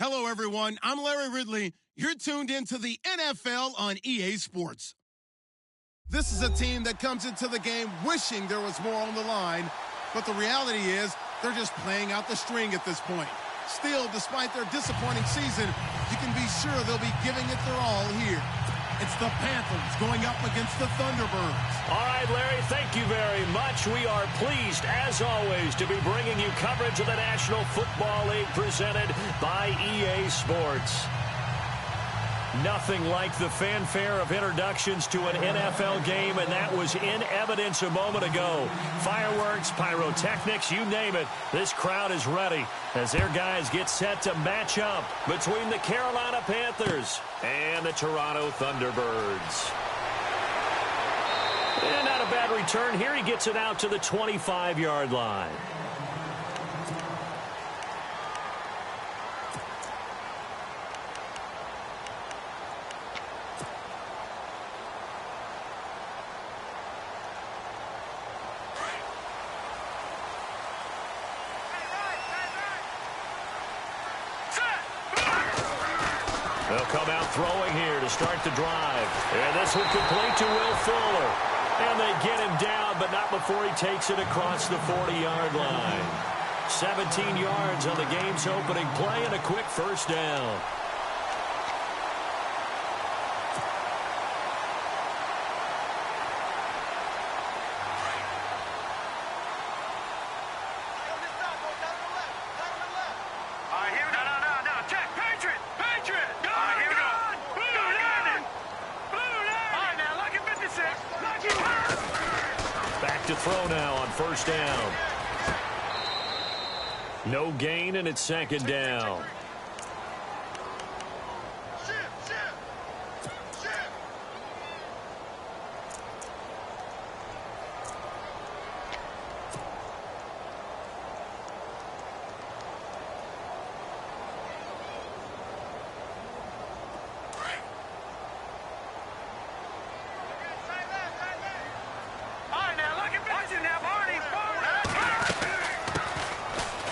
Hello, everyone. I'm Larry Ridley. You're tuned into the NFL on EA Sports. This is a team that comes into the game wishing there was more on the line, but the reality is they're just playing out the string at this point. Still, despite their disappointing season, you can be sure they'll be giving it their all here. It's the Panthers going up against the Thunderbirds. All right, Larry, thank you very much. We are pleased, as always, to be bringing you coverage of the National Football League presented by EA Sports. Nothing like the fanfare of introductions to an NFL game, and that was in evidence a moment ago. Fireworks, pyrotechnics, you name it. This crowd is ready as their guys get set to match up between the Carolina Panthers and the Toronto Thunderbirds. And not a bad return here. He gets it out to the 25-yard line. They'll come out throwing here to start the drive. And this one complete to Will Fuller. And they get him down, but not before he takes it across the 40-yard line. 17 yards on the game's opening play and a quick first down. To throw now on first down. No gain, and it's second down.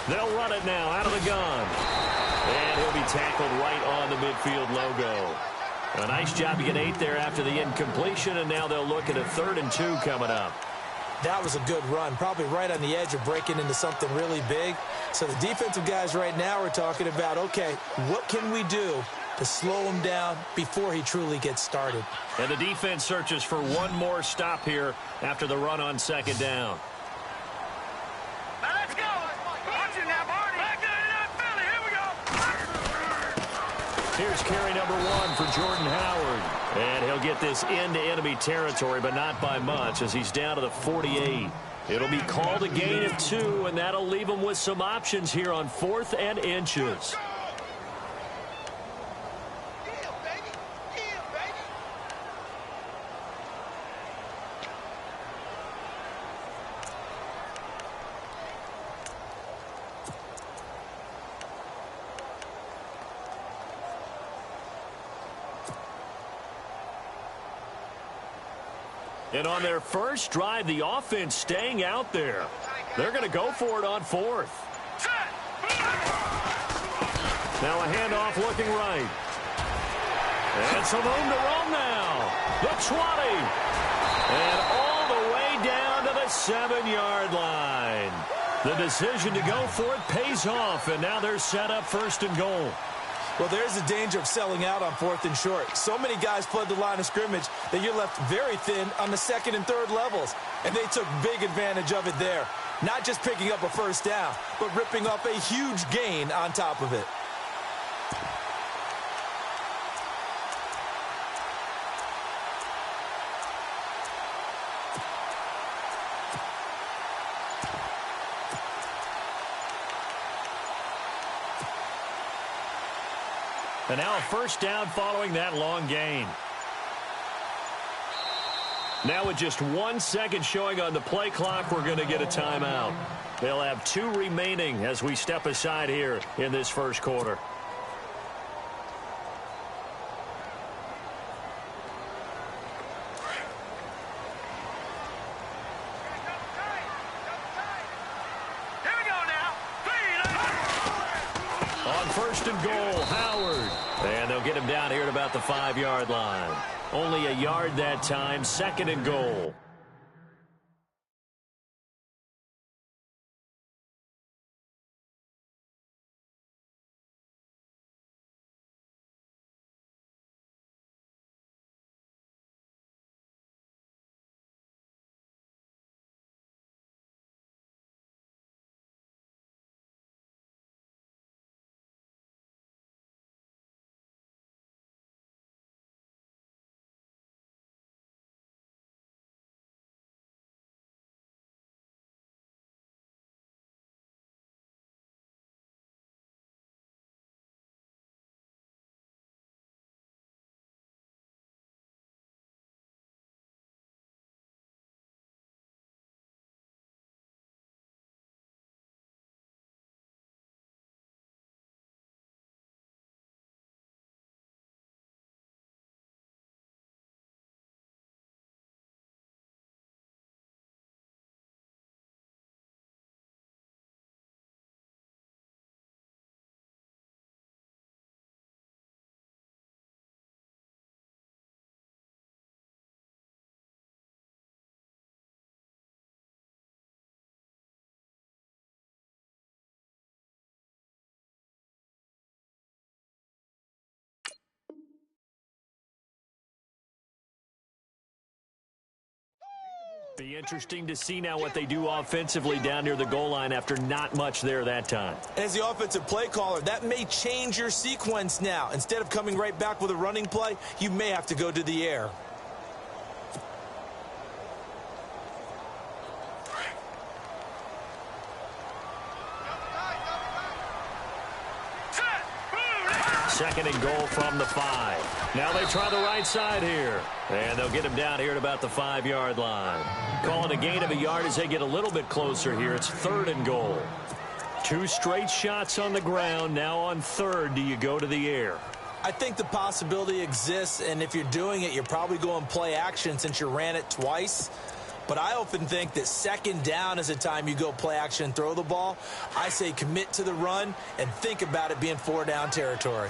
They'll run it now out of the gun. And he'll be tackled right on the midfield logo. A nice job to get 8 there after the incompletion, and now they'll look at a 3rd and 2 coming up. That was a good run, probably right on the edge of breaking into something really big. So the defensive guys right now are talking about, okay, what can we do to slow him down before he truly gets started? And the defense searches for one more stop here after the run on second down. Here's carry number 1 for Jordan Howard. And he'll get this into enemy territory, but not by much as he's down to the 48. It'll be called a gain of 2, and that'll leave him with some options here on 4th and inches. And on their first drive, the offense staying out there. They're going to go for it on 4th. Now a handoff looking right. And some room to roam now. The 20. And all the way down to the 7-yard line. The decision to go for it pays off, and now they're set up 1st and goal. Well, there's the danger of selling out on 4th and short. So many guys flood the line of scrimmage that you're left very thin on the 2nd and 3rd levels. And they took big advantage of it there. Not just picking up a first down, but ripping off a huge gain on top of it. And now a first down following that long gain. Now with just 1 second showing on the play clock, we're going to get a timeout. They'll have 2 remaining as we step aside here in this first quarter. On first and goal, Howard. And they'll get him down here at about the 5-yard line. Only a yard that time, second and goal. Be interesting to see now what they do offensively down near the goal line after not much there that time. As the offensive play caller, that may change your sequence now. Instead of coming right back with a running play, you may have to go to the air. Second and goal from the 5. Now they try the right side here. And they'll get him down here at about the 5-yard line. Calling a gain of a yard as they get a little bit closer here. It's third and goal. 2 straight shots on the ground. Now on third, do you go to the air? I think the possibility exists, and if you're doing it, you're probably going play action since you ran it twice. But I often think that second down is the time you go play action and throw the ball. I say commit to the run and think about it being 4-down territory.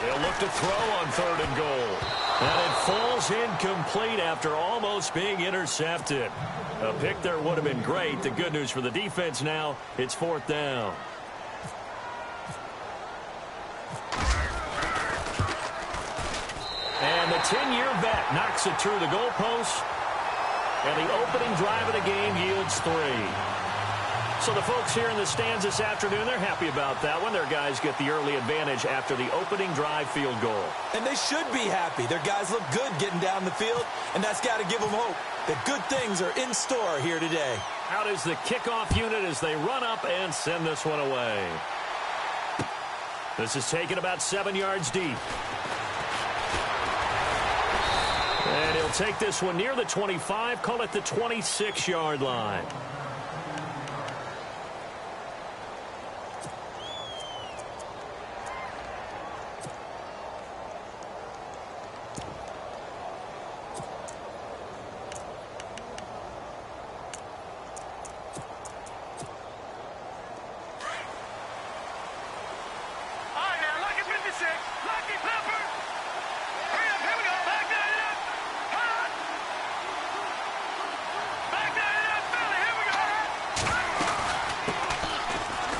They'll look to throw on third and goal. And it falls incomplete after almost being intercepted. A pick there would have been great. The good news for the defense now, it's 4th down. And the 10-year vet knocks it through the goalpost. And the opening drive of the game yields 3. So the folks here in the stands this afternoon, they're happy about that one. Their guys get the early advantage after the opening drive field goal. And they should be happy. Their guys look good getting down the field, and that's got to give them hope that good things are in store here today. Out is the kickoff unit as they run up and send this one away. This is taken about 7 yards deep. And he'll take this one near the 25, call it the 26-yard line.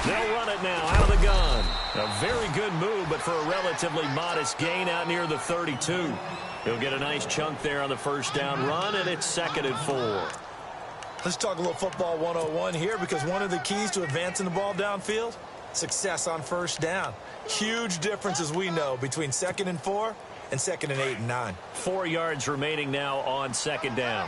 They'll run it now out of the gun. A very good move, but for a relatively modest gain out near the 32. He'll get a nice chunk there on the first down run, and it's 2nd and 4. Let's talk a little football 101 here, because one of the keys to advancing the ball downfield, success on first down. Huge difference, as we know, between 2nd and 4 and 2nd and 8 and 9. 4 yards remaining now on 2nd down.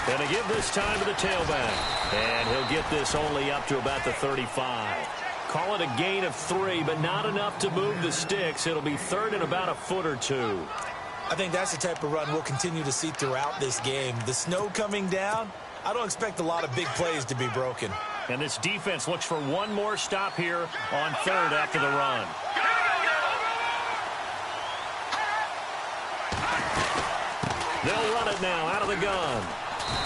And a give this time to the tailback. And he'll get this only up to about the 35. Call it a gain of 3, but not enough to move the sticks. It'll be 3rd and about a foot or 2. I think that's the type of run we'll continue to see throughout this game. The snow coming down, I don't expect a lot of big plays to be broken. And this defense looks for one more stop here on 3rd after the run. They'll run it now out of the gun.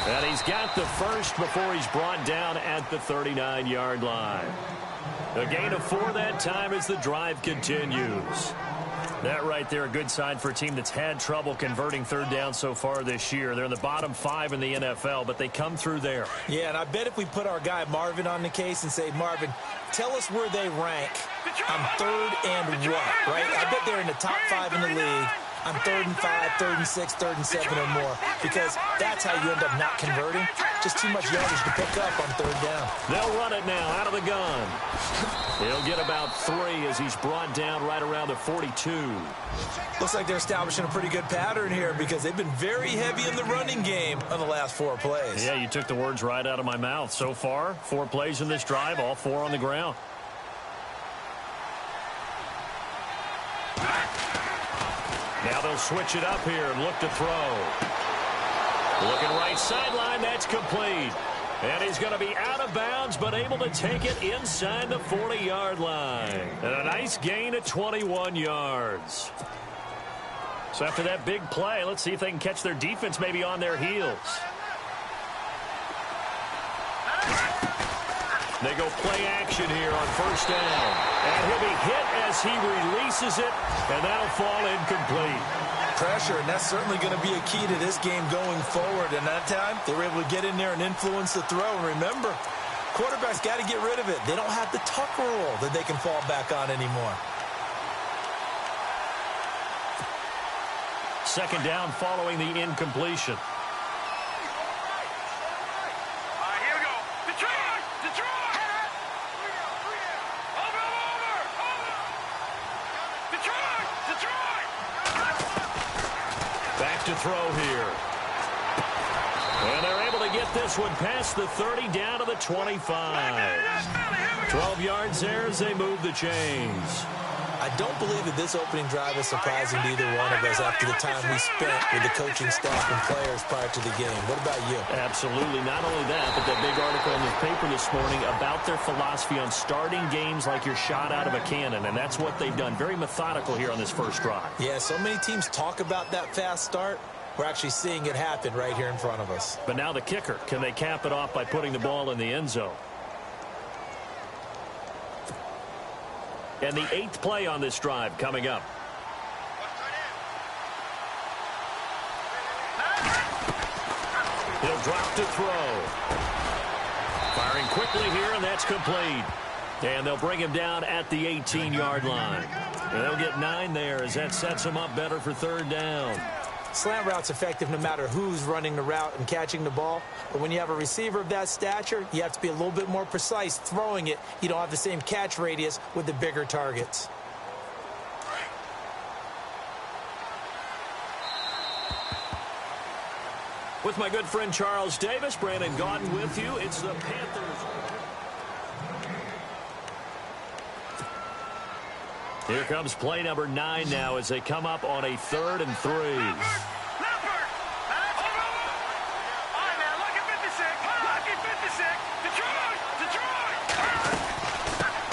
And he's got the first before he's brought down at the 39-yard line. A gain of 4 that time as the drive continues. That right there, a good sign for a team that's had trouble converting third down so far this year. They're in the bottom 5 in the NFL, but they come through there. Yeah, and I bet if we put our guy Marvin on the case and say, Marvin, tell us where they rank on 3rd and what, right? I bet they're in the top 5 in the league on 3rd and 5, 3rd and 6, 3rd and 7 or more, because that's how you end up not converting. Just too much yardage to pick up on 3rd down. They'll run it now out of the gun. He'll get about 3 as he's brought down right around the 42. Looks like they're establishing a pretty good pattern here because they've been very heavy in the running game on the last 4 plays. Yeah, you took the words right out of my mouth. So far, 4 plays in this drive, all 4 on the ground. Now they'll switch it up here and look to throw. Looking right sideline, that's complete. And he's going to be out of bounds, but able to take it inside the 40-yard line. And a nice gain of 21 yards. So after that big play, let's see if they can catch their defense maybe on their heels. They go play action here on 1st down. And he'll be hit as he releases it, and that'll fall incomplete. Pressure, and that's certainly going to be a key to this game going forward. And that time, they were able to get in there and influence the throw. And remember, quarterbacks got to get rid of it. They don't have the tuck rule that they can fall back on anymore. 2nd down following the incompletion. To throw here. And they're able to get this one past the 30 down to the 25. 12 yards there as they move the chains. I don't believe that this opening drive is surprising to either one of us after the time we spent with the coaching staff and players prior to the game. What about you? Absolutely. Not only that, but that big article in the paper this morning about their philosophy on starting games like you're shot out of a cannon, and that's what they've done. Very methodical here on this first drive. Yeah, so many teams talk about that fast start. We're actually seeing it happen right here in front of us. But now the kicker. Can they cap it off by putting the ball in the end zone? And the 8th play on this drive coming up. He'll drop to throw. Firing quickly here, and that's complete. And they'll bring him down at the 18-yard line. And they'll get 9 there as that sets him up better for 3rd down. Slant route's effective no matter who's running the route and catching the ball. But when you have a receiver of that stature, you have to be a little bit more precise throwing it. You don't have the same catch radius with the bigger targets. With my good friend Charles Davis, Brandon Gaudin with you. It's the Panthers. Here comes play number 9 now as they come up on a 3rd and 3.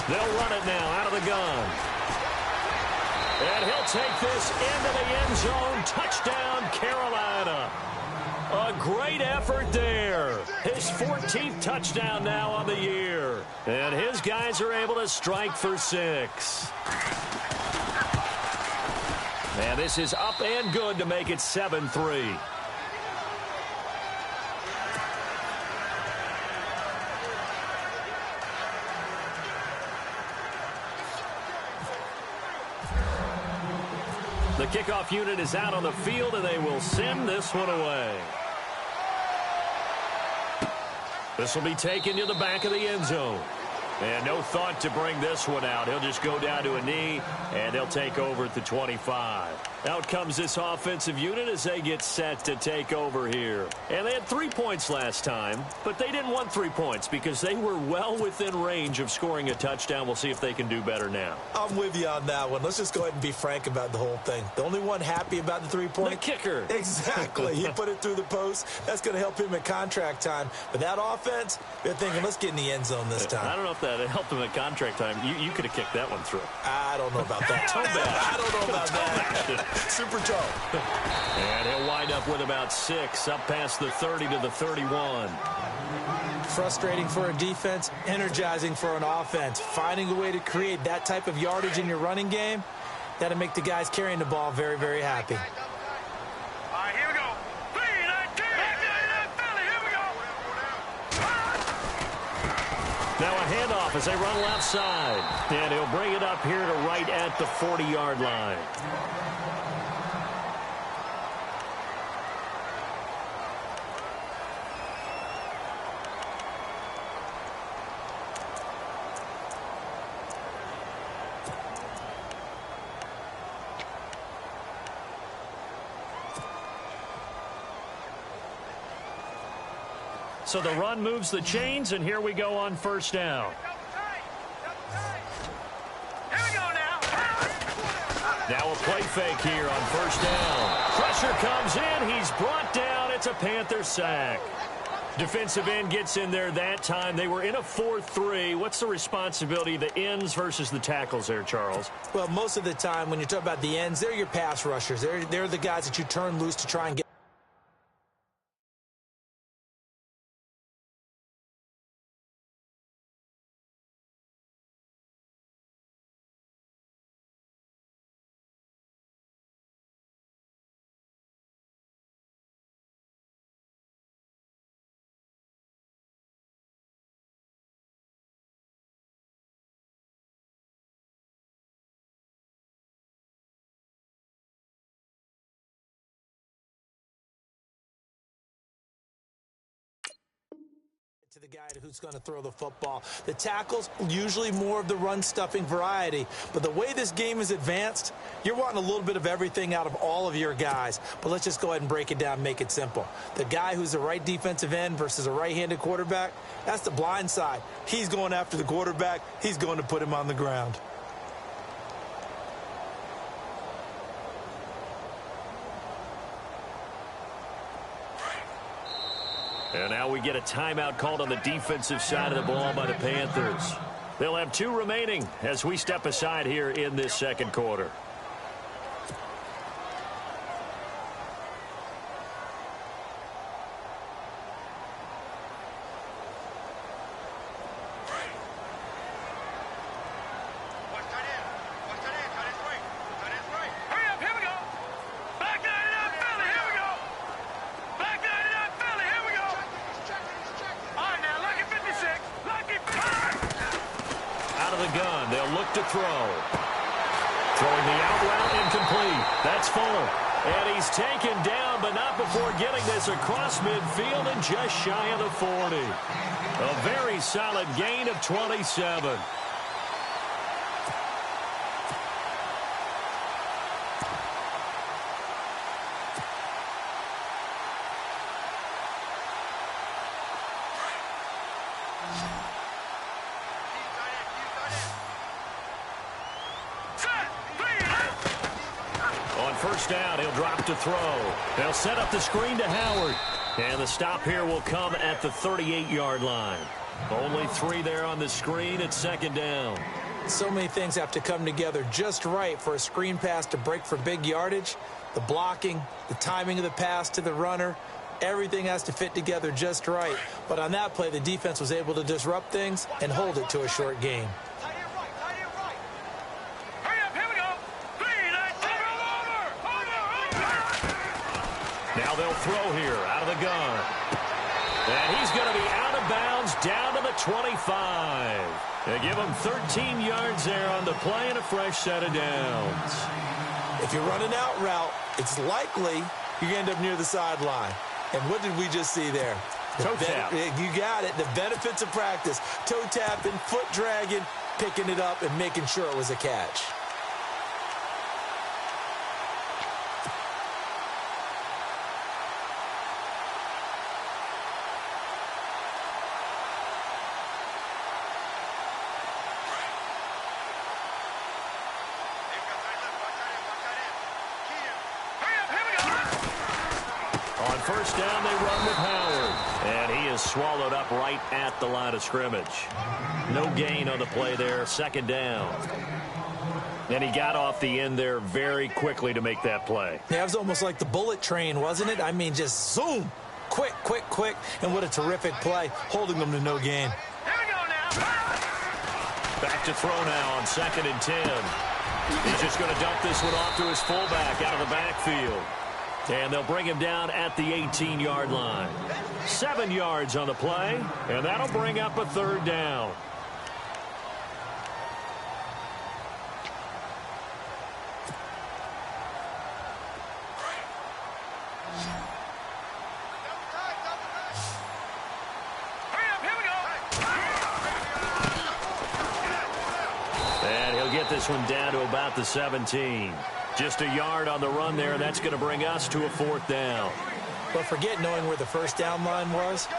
They'll run it now out of the gun. And he'll take this into the end zone. Touchdown, Carolina. A great effort there. His 14th touchdown now on the year. And his guys are able to strike for 6. And this is up and good to make it 7-3. The kickoff unit is out on the field, and they will send this one away. This will be taken to the back of the end zone. And no thought to bring this one out. He'll just go down to a knee, and they'll take over at the 25. Out comes this offensive unit as they get set to take over here. And they had 3 points last time, but they didn't want 3 points because they were well within range of scoring a touchdown. We'll see if they can do better now. I'm with you on that one. Let's just go ahead and be frank about the whole thing. The only one happy about the 3-point? The kicker. Exactly. He put it through the post. That's going to help him at contract time. But that offense, they're thinking, let's get in the end zone this time. I don't know if that. It helped him at contract time. You could have kicked that one through. I don't know about that. Toe bash. I don't know about that. Super toe. And he'll wind up with about 6, up past the 30 to the 31. Frustrating for a defense, energizing for an offense. Finding a way to create that type of yardage in your running game, that'll make the guys carrying the ball very, very happy. All right, here we go. 3, 19. Here we go. Now a handoff as they run left side. And he'll bring it up here to right at the 40-yard line. So the run moves the chains, and here we go on first down. Here we go now. Now a play fake here on first down. Pressure comes in. He's brought down. It's a Panther sack. Defensive end gets in there that time. They were in a 4-3. What's the responsibility of the ends versus the tackles there, Charles? Well, most of the time when you talk about the ends, they're your pass rushers. They're the guys that you turn loose to try and get to the guy who's going to throw the football. The tackles, usually more of the run-stuffing variety. But the way this game is advanced, you're wanting a little bit of everything out of all of your guys. But let's just go ahead and break it down and make it simple. The guy who's the right defensive end versus a right-handed quarterback, that's the blind side. He's going after the quarterback. He's going to put him on the ground. And now we get a timeout called on the defensive side of the ball by the Panthers. They'll have 2 remaining as we step aside here in this second quarter. Throw. Throwing the out route incomplete. That's Fuller. And he's taken down, but not before getting this across midfield and just shy of the 40. A very solid gain of 27. First down, he'll drop to throw. They'll set up the screen to Howard. And the stop here will come at the 38-yard line. Only 3 there on the screen at second down. So many things have to come together just right for a screen pass to break for big yardage. The blocking, the timing of the pass to the runner, everything has to fit together just right. But on that play, the defense was able to disrupt things and hold it to a short gain. Now they'll throw here out of the gun. And he's going to be out of bounds down to the 25. They give him 13 yards there on the play and a fresh set of downs. If you run an out route, it's likely you end up near the sideline. And what did we just see there? Toe tap. You got it. The benefits of practice. Toe tapping, foot dragging, picking it up, and making sure it was a catch. First down, they run with Howard. And he is swallowed up right at the line of scrimmage. No gain on the play there, second down. And he got off the end there very quickly to make that play. Yeah, it was almost like the bullet train, wasn't it? I mean, just zoom. Quick, quick, quick. And what a terrific play, holding them to no gain. Here we go now. Back to throw now on 2nd and 10. He's just going to dump this one off to his fullback out of the backfield. And they'll bring him down at the 18-yard line. 7 yards on the play, and that'll bring up a 3rd down. This one down to about the 17. Just a yard on the run there, and that's going to bring us to a 4th down. But forget knowing where the first down line was.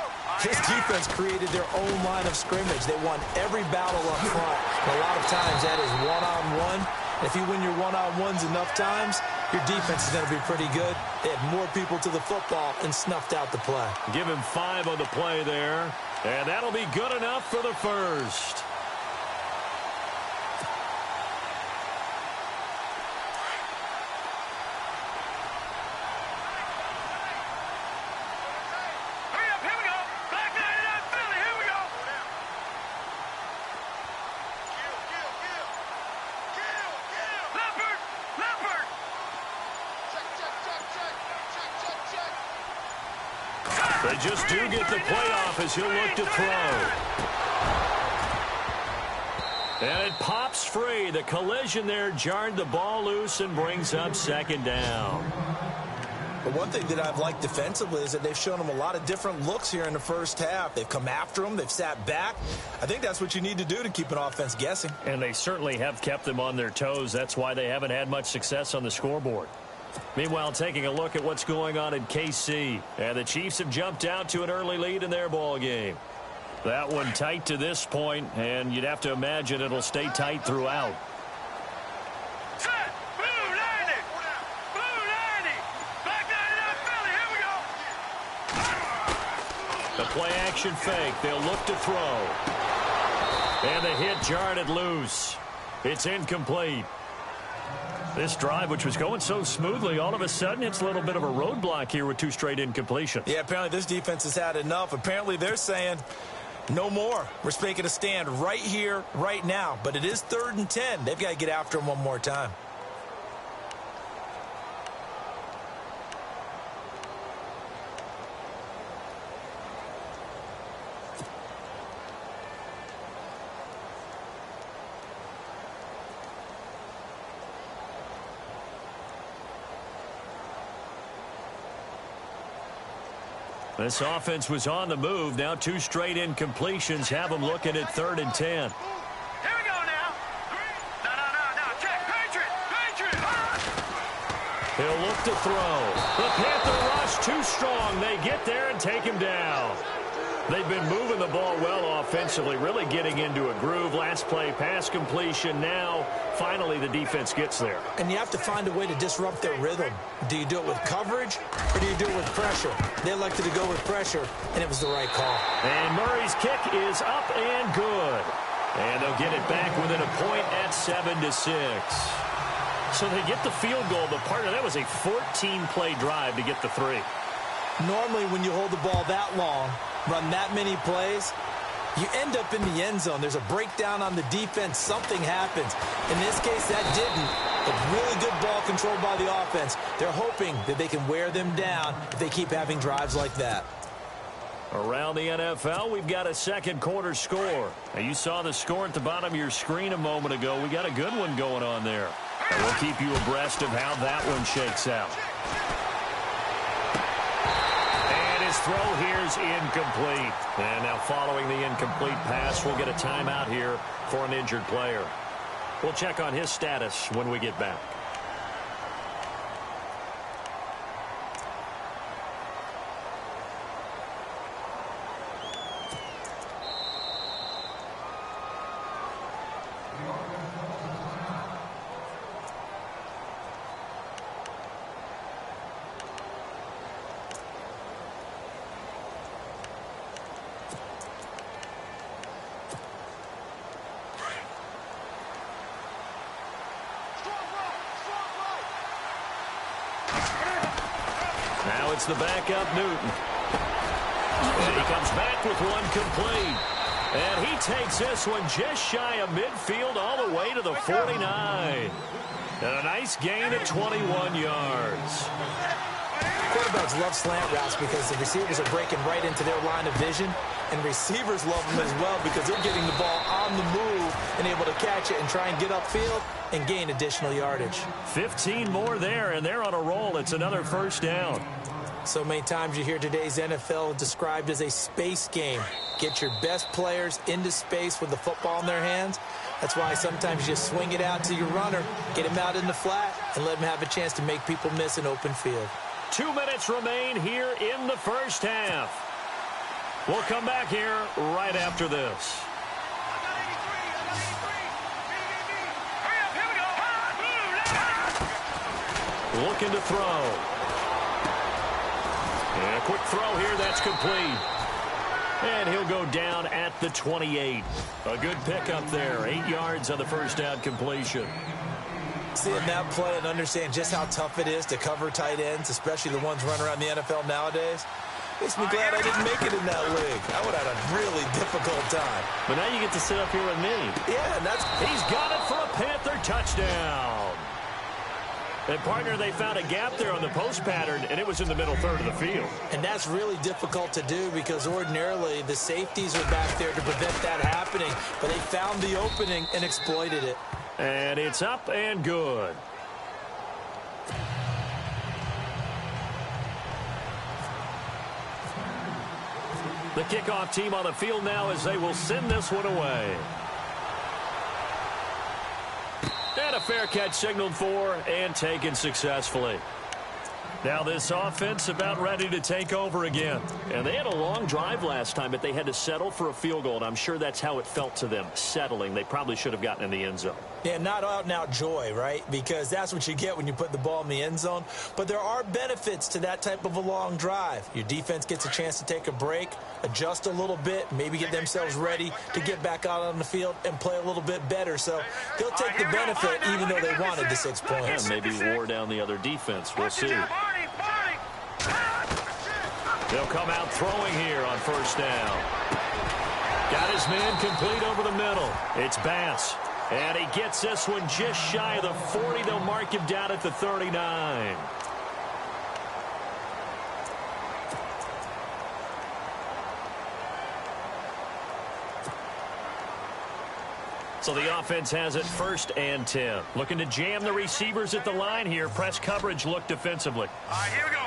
This defense created their own line of scrimmage. They won every battle up front. And a lot of times that is one-on-one. If you win your one-on-ones enough times, your defense is going to be pretty good. They had more people to the football and snuffed out the play. Give him 5 on the play there, and that'll be good enough for the first. They just do get the playoff as he'll look to throw. And it pops free. The collision there jarred the ball loose and brings up 2nd down. But one thing that I've liked defensively is that they've shown them a lot of different looks here in the first half. They've come after them. They've sat back. I think that's what you need to do to keep an offense guessing. And they certainly have kept them on their toes. That's why they haven't had much success on the scoreboard. Meanwhile, taking a look at what's going on in KC. And the Chiefs have jumped out to an early lead in their ball game. That one tight to this point, and you'd have to imagine it'll stay tight throughout. Set. Blue 90. Blue 90. Back 99 Philly. Here we go. The play action fake. They'll look to throw. And the hit jarred it loose. It's incomplete. This drive, which was going so smoothly, all of a sudden it's a little bit of a roadblock here with 2 straight incompletions. Yeah, apparently this defense has had enough. Apparently they're saying no more. We're making a stand right here, right now. But it is 3rd and 10. They've got to get after him one more time. This offense was on the move. Now 2 straight incompletions have them looking at 3rd and 10. Here we go now. No. Check. Patriot. He'll look to throw. The Panther rush too strong. They get there and take him down. They've been moving the ball well offensively, really getting into a groove. Last play, pass completion. Now, finally, the defense gets there. And you have to find a way to disrupt their rhythm. Do you do it with coverage, or do you do it with pressure? They elected to go with pressure, and it was the right call. And Murray's kick is up and good. And they'll get it back within a point at 7-6. So they get the field goal, but part of that was a 14-play drive to get the 3. Normally, when you hold the ball that long, run that many plays, you end up in the end zone. There's a breakdown on the defense. Something happens. In this case, that didn't. But really good ball control by the offense. They're hoping that they can wear them down if they keep having drives like that. Around the NFL, we've got a second quarter score. Now, you saw the score at the bottom of your screen a moment ago. We got a good one going on there. And we'll keep you abreast of how that one shakes out. His throw here is incomplete. And now following the incomplete pass, we'll get a timeout here for an injured player. We'll check on his status when we get back. Now it's the backup Newton. And he comes back with one complete. And he takes this one just shy of midfield all the way to the 49. And a nice gain of 21 yards. Quarterbacks love slant routes because the receivers are breaking right into their line of vision. And receivers love them as well because they're getting the ball on the move and able to catch it and try and get upfield and gain additional yardage. 15 more there, and they're on a roll. It's another first down. So many times you hear today's NFL described as a space game. Get your best players into space with the football in their hands. That's why sometimes you just swing it out to your runner, get him out in the flat, and let him have a chance to make people miss an open field. 2 minutes remain here in the first half. We'll come back here right after this. Looking to throw. And a quick throw here, that's complete. And he'll go down at the 28. A good pickup there. 8 yards on the first down completion. Seeing that play and understand just how tough it is to cover tight ends, especially the ones running around the NFL nowadays, makes me glad I didn't make it in that league. I would have had a really difficult time. But now you get to sit up here with me. Yeah, and he's got it for a Panther touchdown. And, partner, they found a gap there on the post pattern, and it was in the middle third of the field. And that's really difficult to do because ordinarily the safeties are back there to prevent that happening. But they found the opening and exploited it. And it's up and good. The kickoff team on the field now as they will send this one away. And a fair catch signaled for and taken successfully. Now this offense about ready to take over again. And they had a long drive last time, but they had to settle for a field goal. And I'm sure that's how it felt to them, settling. They probably should have gotten in the end zone. Yeah, not out-and-out joy, right? Because that's what you get when you put the ball in the end zone. But there are benefits to that type of a long drive. Your defense gets a chance to take a break, adjust a little bit, maybe get themselves ready to get back out on the field and play a little bit better. So they'll take the benefit even though they wanted the 6 points. And maybe wore down the other defense. We'll see. They'll come out throwing here on first down. Got his man complete over the middle. It's Bass. And he gets this one just shy of the 40. They'll mark him down at the 39. So the offense has it 1st and 10. Looking to jam the receivers at the line here. Press coverage look defensively. All right, here we go.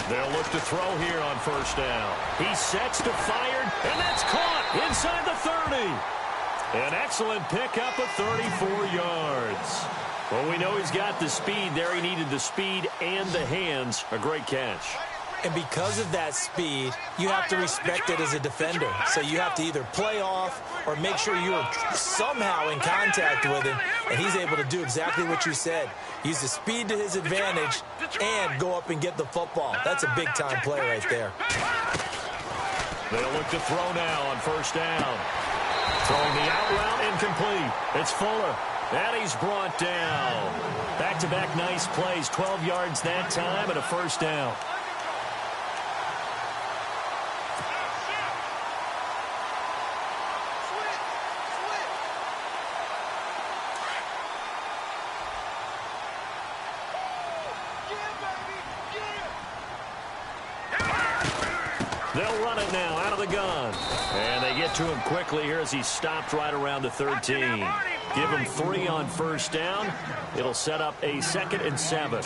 They'll look to throw here on first down. He sets to fire, and that's caught inside the 30. An excellent pickup of 34 yards. Well, we know he's got the speed there. He needed the speed and the hands. A great catch. And because of that speed, you have to respect it as a defender. So you have to either play off or make sure you're somehow in contact with him. And he's able to do exactly what you said. Use the speed to his advantage and go up and get the football. That's a big-time play right there. They'll look to throw now on first down. Throwing the out route incomplete. It's Fuller. And he's brought down. Back-to-back nice plays. 12 yards that time and a first down. They'll run it now out of the gun. And they get to him quickly here as he stopped right around the 13. Give him 3 on first down. It'll set up a 2nd and 7. Well,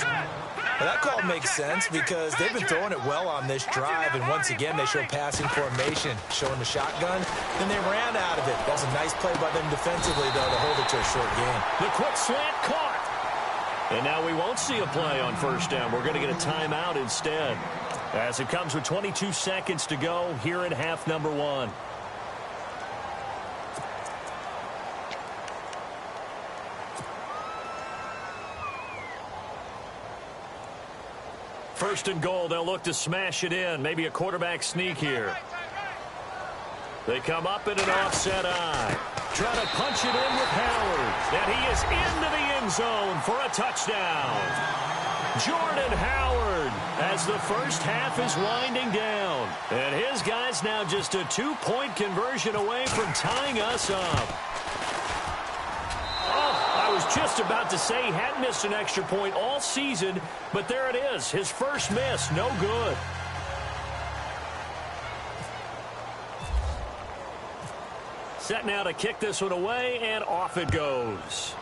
that call makes sense because they've been throwing it well on this drive. And once again, they show passing formation, showing the shotgun. Then they ran out of it. That's a nice play by them defensively, though, to hold it to a short gain. The quick slant caught. And now we won't see a play on first down. We're going to get a timeout instead. As it comes with 22 seconds to go here in half number 1. First and goal, they'll look to smash it in. Maybe a quarterback sneak here. They come up in an offset eye. Trying to punch it in with Howard. And he is into the end zone for a touchdown. Jordan Howard as the first half is winding down. And his guy's now just a 2-point conversion away from tying us up. Oh, I was just about to say he hadn't missed an extra point all season, but there it is. His first miss, no good. Set now to kick this one away, and off it goes.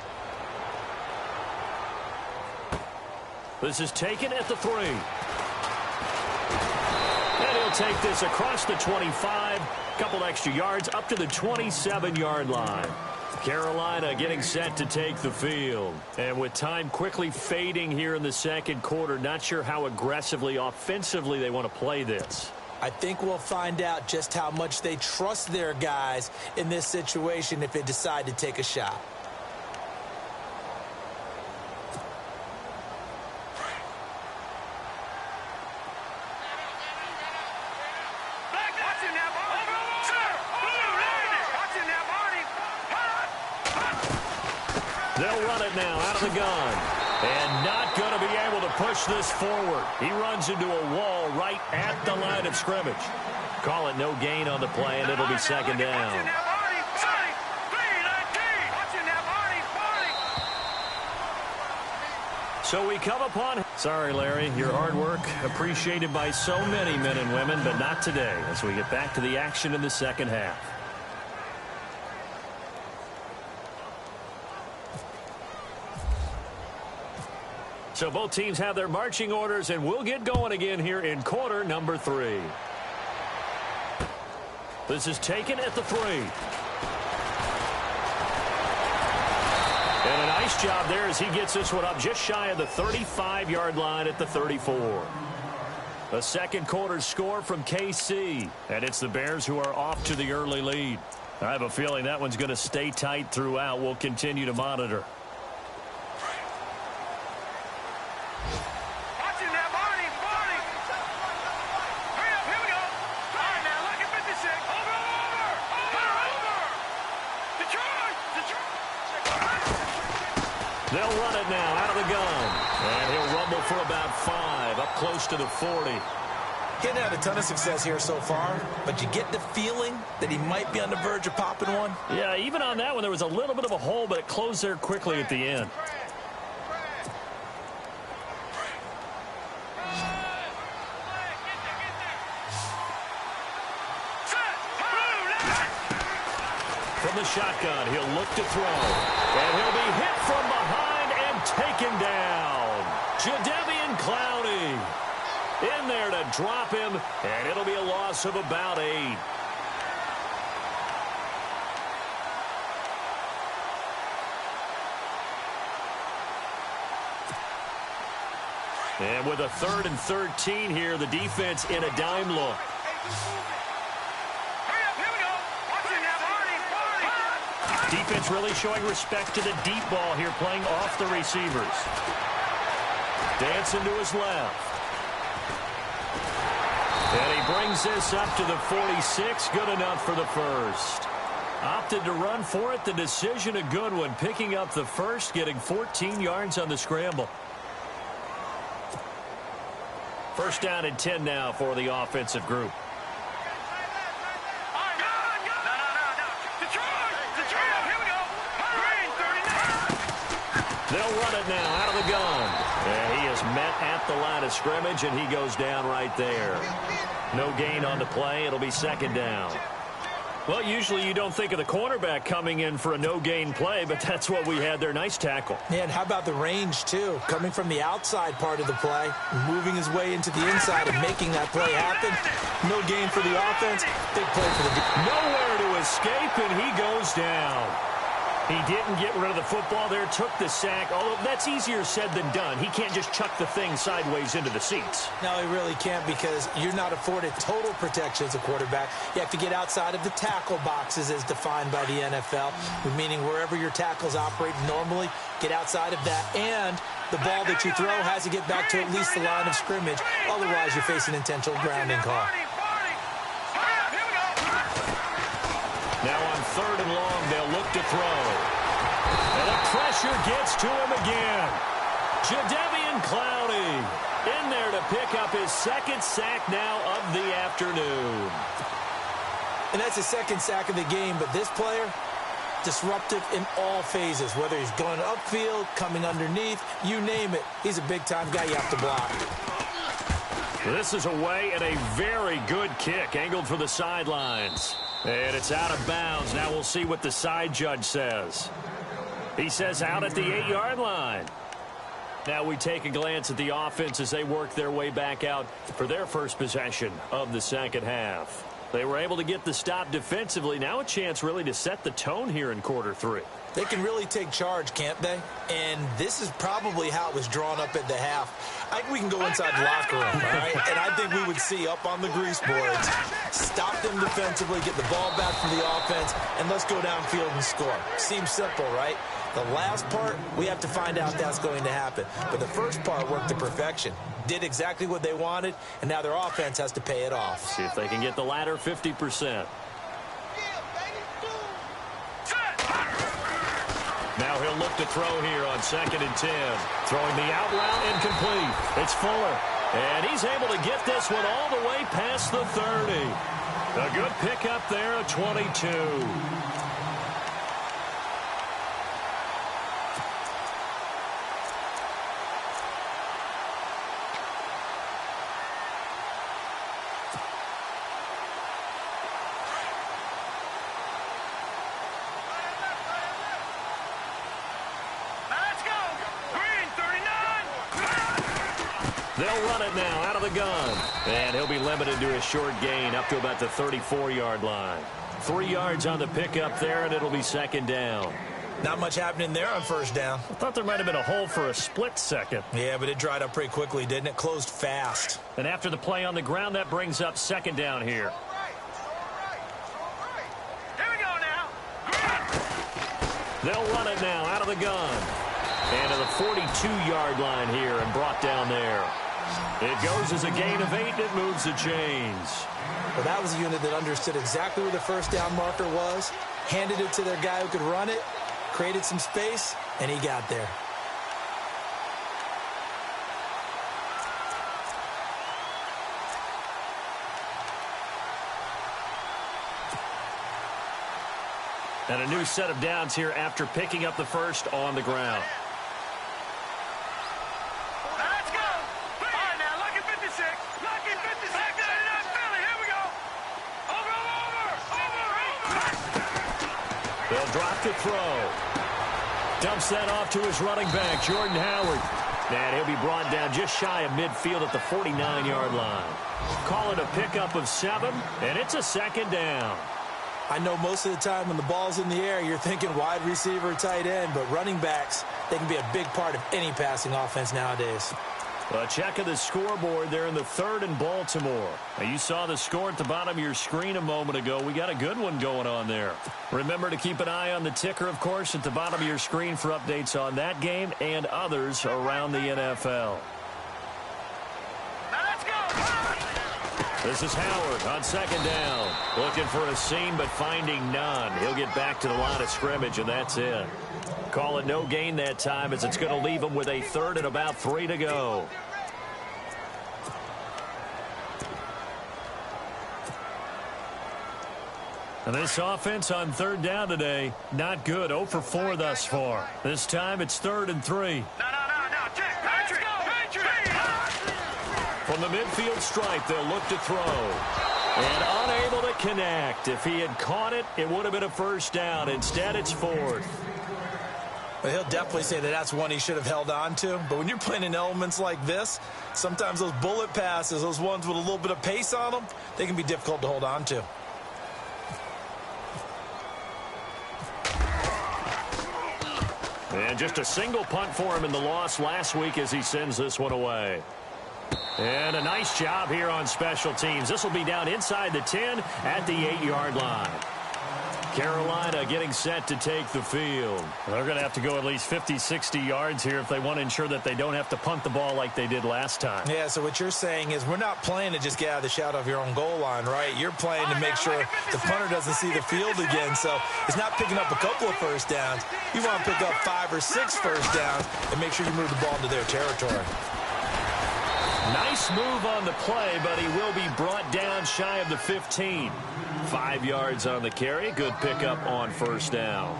This is taken at the 3. And he'll take this across the 25. Couple extra yards up to the 27-yard line. Carolina getting set to take the field. And with time quickly fading here in the second quarter, not sure how aggressively, offensively they want to play this. I think we'll find out just how much they trust their guys in this situation if they decide to take a shot. They'll run it now out of the gun. And not going to be able to push this forward. He runs into a wall right at the line of scrimmage. Call it no gain on the play, and it'll be second down. So we come upon... Sorry, Larry, your hard work appreciated by so many men and women, but not today as we get back to the action in the second half. So both teams have their marching orders, and we'll get going again here in quarter number 3. This is taken at the 3. And a nice job there as he gets this one up just shy of the 35-yard line at the 34. A second quarter score from KC, and it's the Bears who are off to the early lead. I have a feeling that one's going to stay tight throughout. We'll continue to monitor. They'll run it now out of the gun. And he'll rumble for about 5, up close to the 40. He hasn't had a ton of success here so far, but you get the feeling that he might be on the verge of popping one. Yeah, even on that one, there was a little bit of a hole, but it closed there quickly at the end. From the shotgun, he'll look to throw. And he'll be hit from behind and taken down. Jadeveon Clowney in there to drop him, and it'll be a loss of about 8. And with a 3rd and 13 here, the defense in a dime look. Defense really showing respect to the deep ball here, playing off the receivers. Dancing to his left. And he brings this up to the 46. Good enough for the first. Opted to run for it. The decision a good one. Picking up the first, getting 14 yards on the scramble. First down and 10 now for the offensive group. They'll run it now out of the gun. And he is met at the line of scrimmage, and he goes down right there. No gain on the play. It'll be second down. Well, usually you don't think of the cornerback coming in for a no-gain play, but that's what we had there. Nice tackle. Yeah, and how about the range, too? Coming from the outside part of the play, moving his way into the inside and making that play happen. No gain for the offense. Big play for the defense. Nowhere to escape, and he goes down. He didn't get rid of the football there, took the sack, although that's easier said than done. He can't just chuck the thing sideways into the seats. No, he really can't, because you're not afforded total protection as a quarterback. You have to get outside of the tackle boxes as defined by the NFL, meaning wherever your tackles operate normally, get outside of that, and the ball that you throw has to get back to at least the line of scrimmage. Otherwise, you're facing intentional grounding call. 3rd and long. They'll look to throw. And the pressure gets to him again. Jadeveon Clowney in there to pick up his 2nd sack now of the afternoon. And that's his 2nd sack of the game, but this player, disruptive in all phases, whether he's going upfield, coming underneath, you name it. He's a big-time guy you have to block. This is away and a very good kick, angled for the sidelines. And it's out of bounds. Now we'll see what the side judge says. He says out at the 8-yard line. Now we take a glance at the offense as they work their way back out for their first possession of the 2nd half. They were able to get the stop defensively. Now a chance really to set the tone here in quarter 3. They can really take charge, can't they? And this is probably how it was drawn up at the half. I think we can go inside the locker room, all right? And I think we would see up on the grease boards, stop them defensively, get the ball back from the offense, and let's go downfield and score. Seems simple, right? The last part, we have to find out that's going to happen. But the first part worked to perfection. Did exactly what they wanted, and now their offense has to pay it off. See if they can get the latter 50%. Now he'll look to throw here on 2nd and 10. Throwing the out route incomplete. It's Fuller. And he's able to get this one all the way past the 30. A good pickup there at 22. They'll run it now out of the gun. And he'll be limited to a short gain up to about the 34-yard line. 3 yards on the pickup there, and it'll be 2nd down. Not much happening there on 1st down. I thought there might have been a hole for a split second. Yeah, but it dried up pretty quickly, didn't it? Closed fast. And after the play on the ground, that brings up 2nd down here. Here we go now. They'll run it now out of the gun. And to the 42-yard line here and brought down there. It goes as a gain of 8, and it moves the chains. Well, that was a unit that understood exactly where the 1st down marker was, handed it to their guy who could run it, created some space, and he got there. And a new set of downs here after picking up the 1st on the ground. Let's go. All right, now, lucky 56. Lucky 56. Back to Philly. Here we go. Over. They'll drop to throw. Dumps that off to his running back, Jordan Howard. And he'll be brought down just shy of midfield at the 49-yard line. Call it a pickup of 7, and it's a 2nd down. I know most of the time when the ball's in the air, you're thinking wide receiver, tight end, but running backs, they can be a big part of any passing offense nowadays. A check of the scoreboard there in the 3rd and Baltimore. Now, you saw the score at the bottom of your screen a moment ago. We got a good one going on there. Remember to keep an eye on the ticker, of course, at the bottom of your screen for updates on that game and others around the NFL. Let's go. This is Howard on 2nd down. Looking for a seam, but finding none. He'll get back to the line of scrimmage, and that's it. Call it no gain that time, as it's going to leave him with a 3rd and about 3 to go. And this offense on 3rd down today, not good. 0 for 4 thus far. This time it's 3rd and 3. No. Check. Patrick. From the midfield stripe, they'll look to throw. And unable to connect. If he had caught it, it would have been a 1st down. Instead, it's 4th. Well, he'll definitely say that that's one he should have held on to. But when you're playing in elements like this, sometimes those bullet passes, those ones with a little bit of pace on them, they can be difficult to hold on to. And just a single punt for him in the loss last week as he sends this one away. And a nice job here on special teams. This will be down inside the 10 at the 8-yard line. Carolina getting set to take the field. They're going to have to go at least 50, 60 yards here if they want to ensure that they don't have to punt the ball like they did last time. Yeah, so what you're saying is we're not playing to just get out of the shot of your own goal line, right? You're playing to make sure the punter doesn't see the field again. So it's not picking up a couple of first downs. You want to pick up 5 or 6 first downs and make sure you move the ball into their territory. Nice move on the play, but he will be brought down shy of the 15. 5 yards on the carry. Good pickup on first down.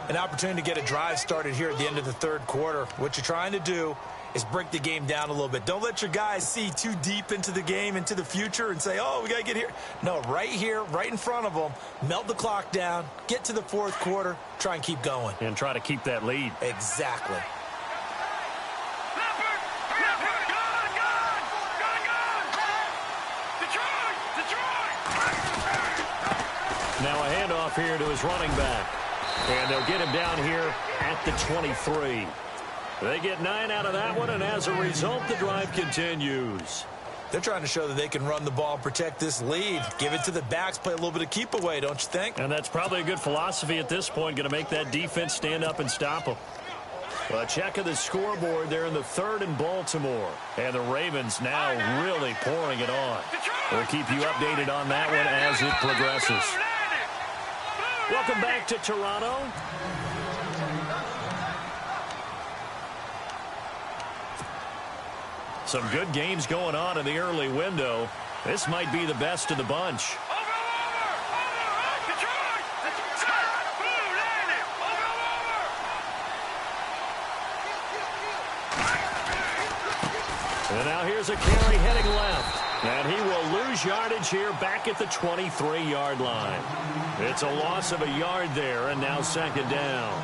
An opportunity to get a drive started here at the end of the third quarter. What you're trying to do is break the game down a little bit. Don't let your guys see too deep into the game, into the future, and say, oh, we got to get here. No, right here, right in front of them, melt the clock down, get to the fourth quarter, try and keep going. And try to keep that lead. Exactly. Now a handoff here to his running back. And they'll get him down here at the 23. They get 9 out of that one, and as a result, the drive continues. They're trying to show that they can run the ball and protect this lead. Give it to the backs, play a little bit of keep away, don't you think? And that's probably a good philosophy at this point, going to make that defense stand up and stop them. A check of the scoreboard there in the 3rd in Baltimore. And the Ravens now really pouring it on. We'll keep you updated on that one as it progresses. Welcome back to Toronto. Some good games going on in the early window. This might be the best of the bunch. And now here's a carry heading left. And he will lose yardage here back at the 23-yard line. It's a loss of a yard there, and now second down.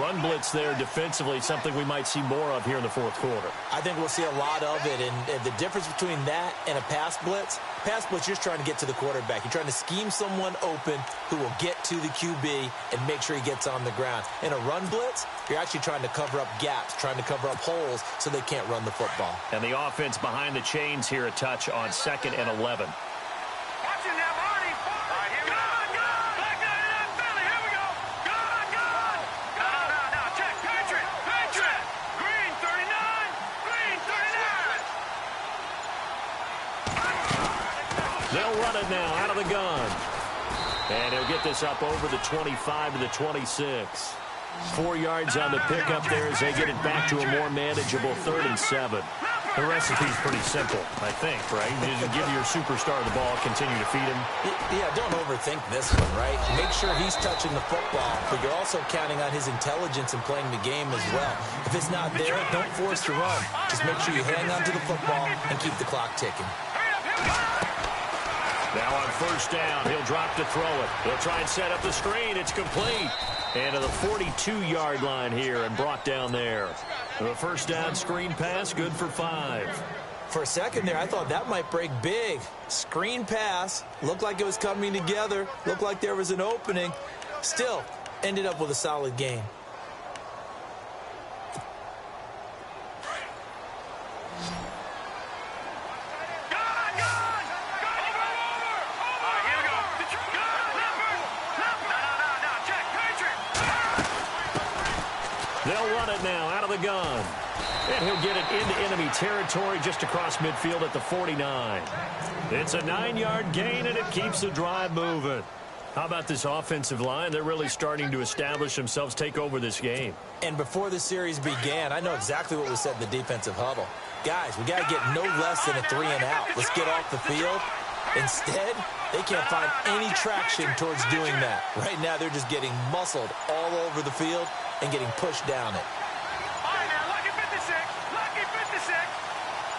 Run blitz there defensively, something we might see more of here in the fourth quarter. I think we'll see a lot of it, and the difference between that and a pass blitz, you're just trying to get to the quarterback. You're trying to scheme someone open who will get to the QB and make sure he gets on the ground. In a run blitz, you're actually trying to cover up gaps, trying to cover up holes so they can't run the football. And the offense behind the chains here, a touch on 2nd and 11. They'll run it now out of the gun. And he'll get this up over the 25 to the 26. 4 yards on the pickup there as they get it back to a more manageable 3rd and 7. The recipe's pretty simple, I think, right? You just give your superstar the ball, continue to feed him. Yeah, don't overthink this one, right? Make sure he's touching the football, but you're also counting on his intelligence in playing the game as well. If it's not there, don't force the run. Just make sure you hang on to the football and keep the clock ticking. Now on first down, he'll drop to throw it. He'll try and set up the screen. It's complete. And to the 42-yard line here and brought down there. The first down screen pass, good for 5. For a second there, I thought that might break big. Screen pass, looked like it was coming together, looked like there was an opening. Still, ended up with a solid game. They'll run it now out of the gun. And he'll get it into enemy territory just across midfield at the 49. It's a 9-yard gain, and it keeps the drive moving. How about this offensive line? They're really starting to establish themselves, take over this game. And before the series began, I know exactly what was said in the defensive huddle. Guys, we got to get no less than a 3-and-out. Let's get off the field. Instead, they can't find any traction towards doing that. Right now, they're just getting muscled all over the field and getting pushed down it. All right, now, lucky 56. Lucky 56.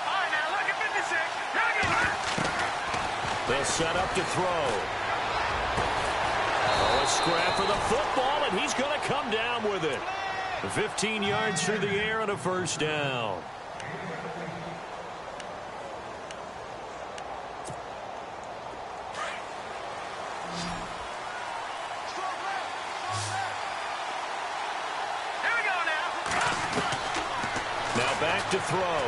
All right, now, lucky 56. They'll set up to throw. Oh, a scrap for the football, and he's going to come down with it. 15 yards through the air and a first down. Back to throw.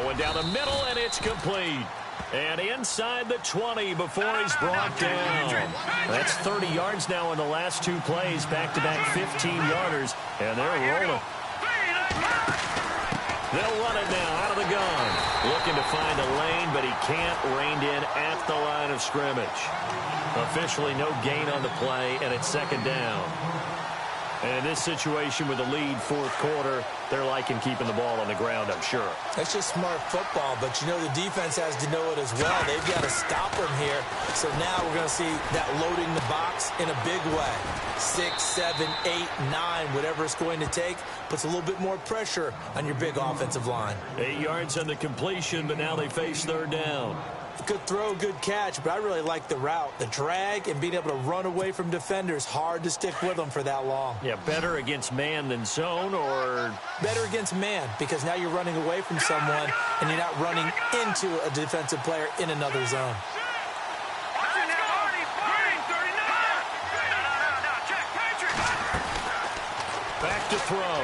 Going down the middle, and it's complete. And inside the 20 before he's brought down. That's 30 yards now in the last two plays, back-to-back 15-yarders, and they're rolling. They'll run it now out of the gun. Looking to find a lane, but he can't reined in at the line of scrimmage. Officially no gain on the play, and it's second down. And in this situation with the lead fourth quarter, they're liking keeping the ball on the ground, I'm sure. That's just smart football, but you know the defense has to know it as well. They've got to stop them here. So now we're going to see that loading the box in a big way. 6, 7, 8, 9, whatever it's going to take, puts a little bit more pressure on your big offensive line. 8 yards on the completion, but now they face third down. Good throw, good catch, but I really like the route. The drag and being able to run away from defenders, hard to stick with them for that long. Yeah, better against man than zone, or? Better against man, because now you're running away from someone and you're not running into a defensive player in another zone. Back to throw.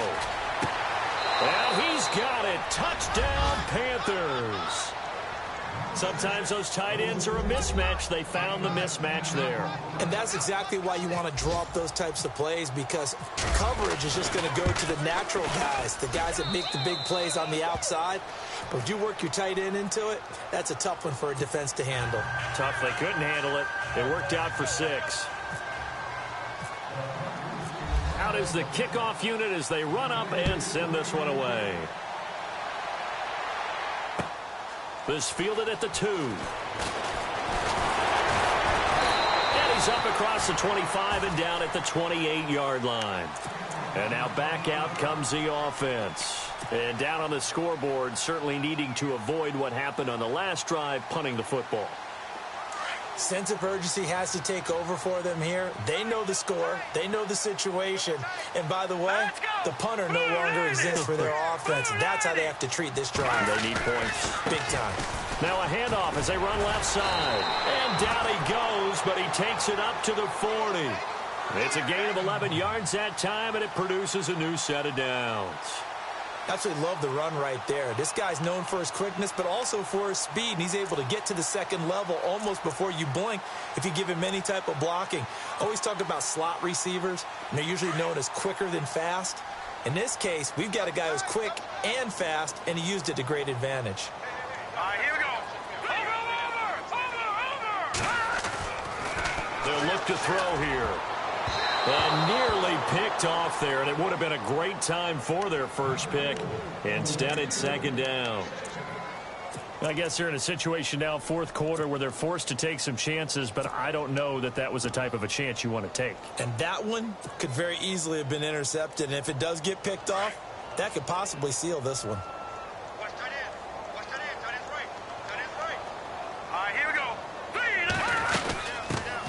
Well, he's got it. Touchdown, Panthers. Sometimes those tight ends are a mismatch. They found the mismatch there. And that's exactly why you want to draw up those types of plays, because coverage is just going to go to the natural guys, the guys that make the big plays on the outside. But if you work your tight end into it, that's a tough one for a defense to handle. Tough. They couldn't handle it. It worked out for 6. Out is the kickoff unit as they run up and send this one away. This fielded at the 2. And he's up across the 25 and down at the 28-yard line. And now back out comes the offense. And down on the scoreboard, certainly needing to avoid what happened on the last drive, punting the football. Sense of urgency has to take over for them here. They know the score. They know the situation. And by the way, the punter no longer exists for their offense. That's how they have to treat this drive. They need points. Big time. Now a handoff as they run left side. And down he goes, but he takes it up to the 40. It's a gain of 11 yards that time, and it produces a new set of downs. Absolutely love the run right there. This guy's known for his quickness, but also for his speed, and he's able to get to the second level almost before you blink if you give him any type of blocking. Always talk about slot receivers, and they're usually known as quicker than fast. In this case, we've got a guy who's quick and fast, and he used it to great advantage. Here we go. Over. They'll look to throw here. And nearly picked off there, and it would have been a great time for their first pick. Instead, it's second down. I guess they're in a situation now, fourth quarter, where they're forced to take some chances, but I don't know that that was the type of a chance you want to take. And that one could very easily have been intercepted, and if it does get picked off, that could possibly seal this one. Watch that in. Watch that in. That is right. That is right. Here we go.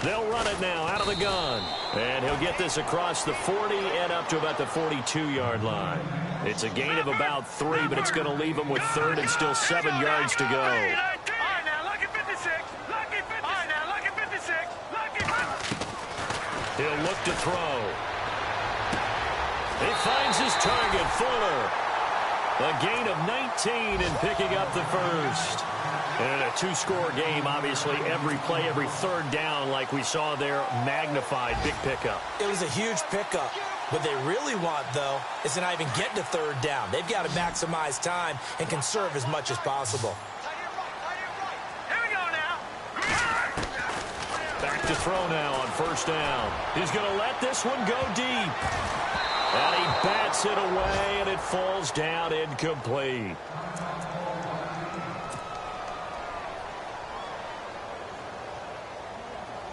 They'll run it now out of the gun. And he'll get this across the 40 and up to about the 42-yard line. It's a gain of about 3, but it's going to leave him with third and still 7 yards to go. All right, now, lucky 56. Lucky 56. All right, now, lucky 56. Lucky 56. He'll look to throw. He finds his target, Fuller. A gain of 19 and picking up the first. And a two-score game, obviously, every play, every third down, like we saw there, magnified, big pickup. It was a huge pickup. What they really want, though, is to not even get to third down. They've got to maximize time and conserve as much as possible. Here we go now. Back to throw now on first down. He's going to let this one go deep. And he bats it away, and it falls down incomplete.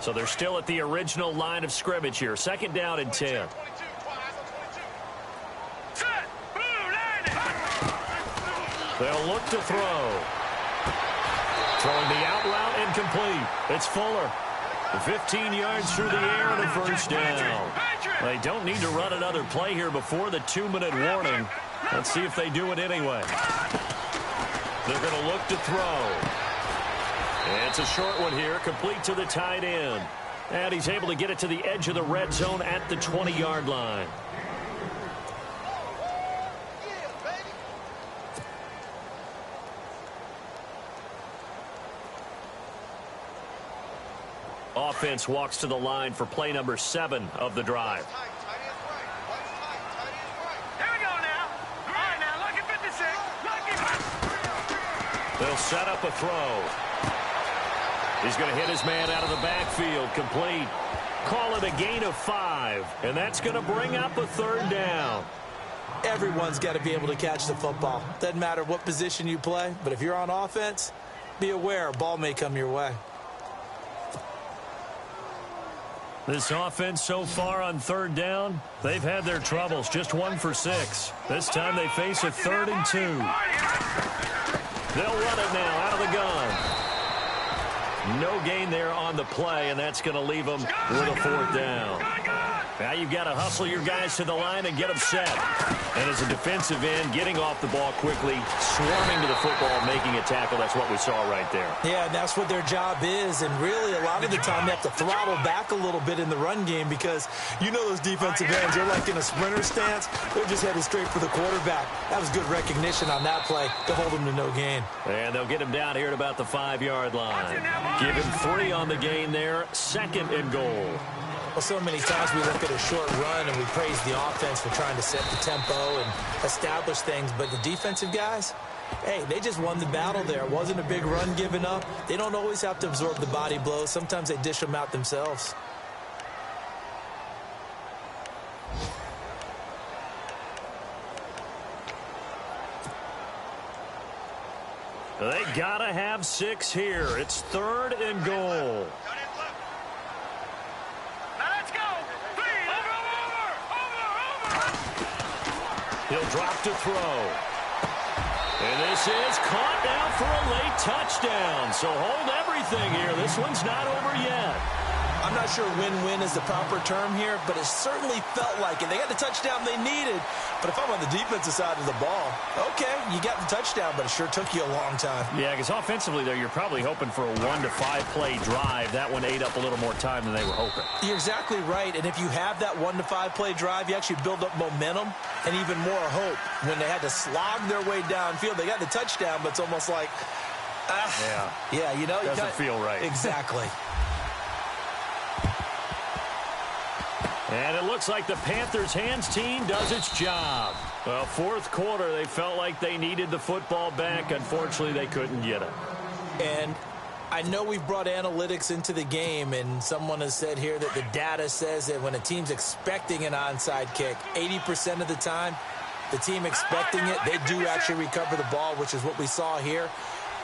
So they're still at the original line of scrimmage here. Second down and 10. They'll look to throw. Throwing the out route incomplete. It's Fuller. 15 yards through the air and a first down. They don't need to run another play here before the 2-minute warning. Let's see if they do it anyway. They're going to look to throw. It's a short one here, complete to the tight end. And he's able to get it to the edge of the red zone at the 20-yard line. Offense walks to the line for play number 7 of the drive. Here we go now. All right, now, lucky 56. Lucky. They'll set up a throw. He's going to hit his man out of the backfield. Complete. Call it a gain of 5. And that's going to bring up a 3rd down. Everyone's got to be able to catch the football. Doesn't matter what position you play, but if you're on offense, be aware a ball may come your way. This offense so far on 3rd down, they've had their troubles. Just 1 for 6. This time they face a 3rd and 2. They'll run it now out of the gun. No gain there on the play, and that's going to leave them with a 4th down. Now you've got to hustle your guys to the line and get them set. And as a defensive end, getting off the ball quickly, swarming to the football, making a tackle, that's what we saw right there. Yeah, and that's what their job is. And really, a lot of the time, they have to throttle back a little bit in the run game because you know those defensive ends, they're like in a sprinter stance. They're just headed straight for the quarterback. That was good recognition on that play to hold him to no gain. And they'll get him down here at about the 5-yard line. Give him 3 on the gain there, 2nd and goal. Well, so many times we look at a short run and we praise the offense for trying to set the tempo and establish things. But the defensive guys, hey, they just won the battle there. It wasn't a big run given up. They don't always have to absorb the body blows. Sometimes they dish them out themselves. They got to have 6 here. It's 3rd and goal. He'll drop to throw. And this is caught now for a late touchdown. So hold everything here. This one's not over yet. I'm not sure win-win is the proper term here, but it certainly felt like it. They got the touchdown they needed. But if I'm on the defensive side of the ball, okay, you got the touchdown, but it sure took you a long time. Yeah, because offensively there, you're probably hoping for a 1 to 5 play drive. That one ate up a little more time than they were hoping. You're exactly right. And if you have that 1 to 5 play drive, you actually build up momentum and even more hope. When they had to slog their way downfield, they got the touchdown, but it's almost like, yeah, you know, doesn't feel right. Exactly. And it looks like the Panthers' hands team does its job. Well, 4th quarter, they felt like they needed the football back. Unfortunately, they couldn't get it. And I know we've brought analytics into the game, and someone has said here that the data says that when a team's expecting an onside kick, 80% of the time, the team expecting it, they do actually recover the ball, which is what we saw here.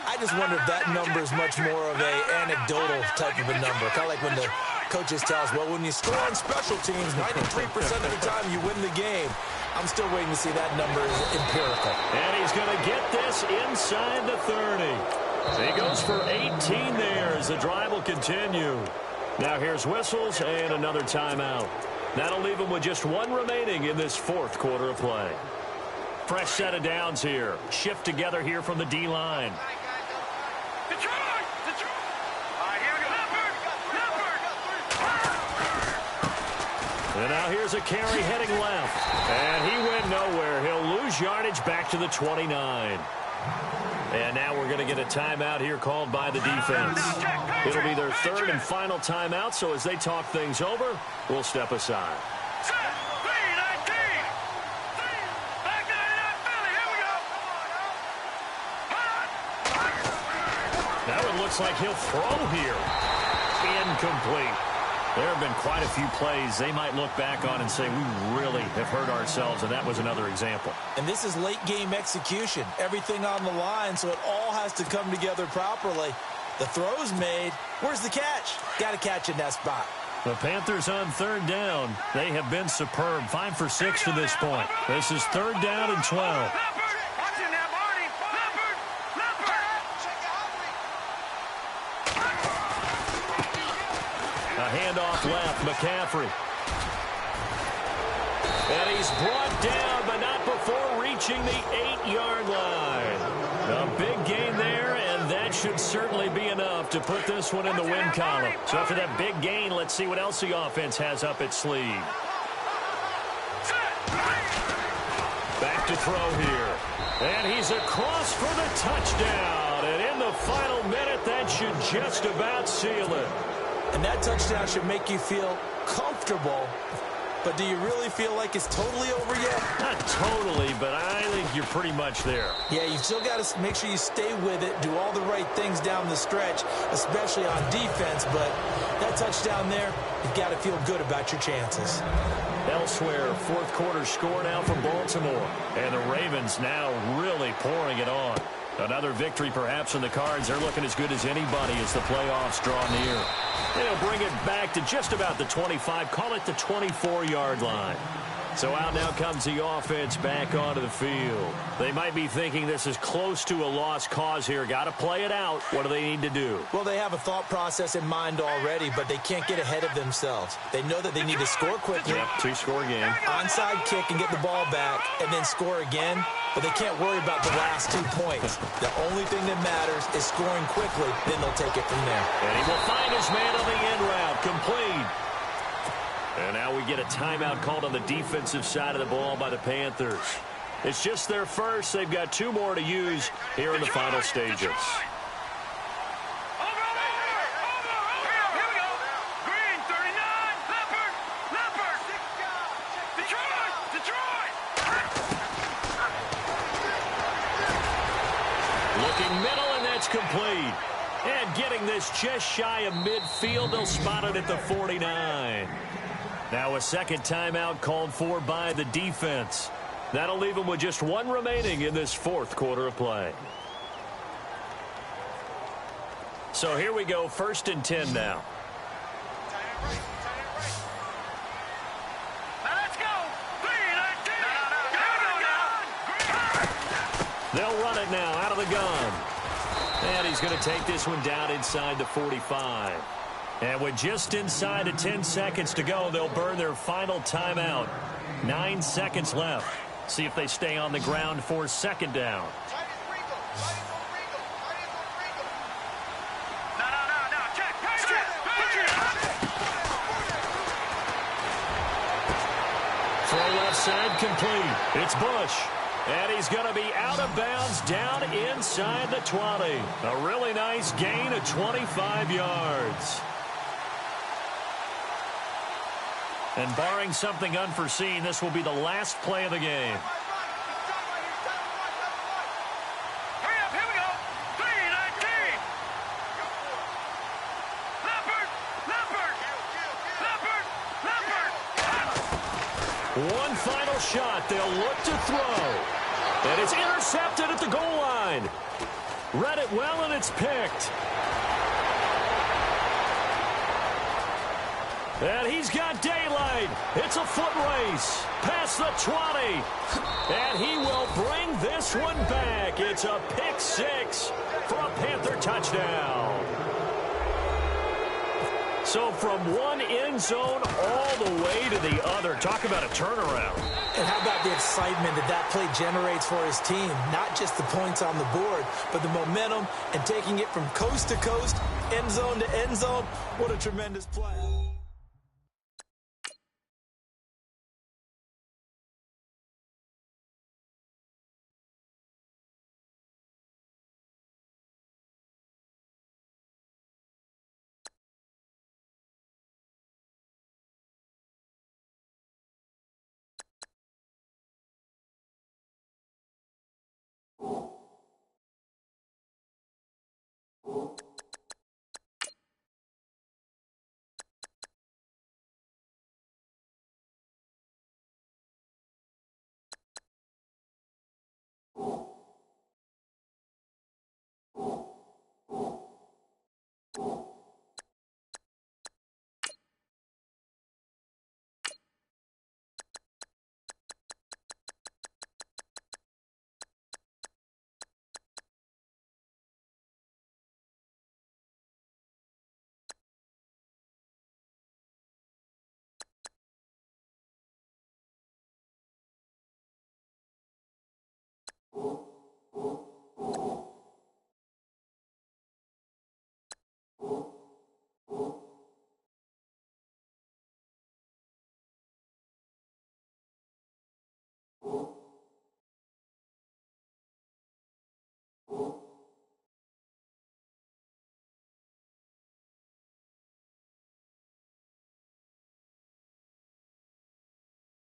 I just wonder if that number is much more of a anecdotal type of a number. Kind of like when the coaches tell us, well, when you score on special teams, 93% of the time you win the game. I'm still waiting to see that number is empirical. And he's going to get this inside the 30. So he goes for 18 there as the drive will continue. Now here's whistles and another timeout. That'll leave him with just 1 remaining in this 4th quarter of play. Fresh set of downs here. Shift together here from the D-line. And now here's a carry heading left. And he went nowhere. He'll lose yardage back to the 29. And now we're going to get a timeout here called by the defense. It'll be their 3rd and final timeout, so as they talk things over, we'll step aside. That one looks like he'll throw here. Incomplete. There have been quite a few plays they might look back on and say, we really have hurt ourselves, and that was another example. And this is late-game execution. Everything on the line, so it all has to come together properly. The throw's made. Where's the catch? Got to catch in that spot. The Panthers on 3rd down. They have been superb. 5 for 6 to this point. This is 3rd down and 12. A handoff left, McCaffrey. And he's brought down, but not before reaching the 8-yard line. A big gain there, and that should certainly be enough to put this one in the win column. So after that big gain, let's see what else the offense has up its sleeve. Back to throw here. And he's across for the touchdown. And in the final minute, that should just about seal it. And that touchdown should make you feel comfortable. But do you really feel like it's totally over yet? Not totally, but I think you're pretty much there. Yeah, you've still got to make sure you stay with it, do all the right things down the stretch, especially on defense. But that touchdown there, you've got to feel good about your chances. Elsewhere, fourth quarter score now for Baltimore. And the Ravens now really pouring it on. Another victory perhaps in the cards. They're looking as good as anybody as the playoffs draw near. They'll bring it back to just about the 25, call it the 24-yard line. So out now comes the offense back onto the field. They might be thinking this is close to a lost cause here. Got to play it out. What do they need to do? Well, they have a thought process in mind already, but they can't get ahead of themselves. They know that they need to score quickly. Yep, two-score game. Onside kick and get the ball back and then score again. But they can't worry about the last 2 points. The only thing that matters is scoring quickly. Then they'll take it from there. And he will find his man on the end route. Complete. And now we get a timeout called on the defensive side of the ball by the Panthers. It's just their first. They've got 2 more to use here in the final stages. Looking middle, and that's complete. And getting this just shy of midfield, they'll spot it at the 49. Now a second timeout called for by the defense. That'll leave them with just 1 remaining in this fourth quarter of play. So here we go, 1st and 10 now. They'll run it now out of the gun. And he's going to take this one down inside the 45. And with just inside of 10 seconds to go, they'll burn their final timeout. 9 seconds left. See if they stay on the ground for 2nd down. Throw left side complete. It's Bush. And he's going to be out of bounds down inside the 20. A really nice gain of 25 yards. And barring something unforeseen, this will be the last play of the game. Hurry up, here we go. 3-19. Leopard. One final shot. They'll look to throw. And it's intercepted at the goal line. Read it well, and it's picked. And he's got daylight. It's a foot race. Past the 20. And he will bring this one back. It's a pick 6 for a Panther touchdown. So from one end zone all the way to the other. Talk about a turnaround. And how about the excitement that that play generates for his team? Not just the points on the board, but the momentum and taking it from coast to coast, end zone to end zone. What a tremendous play.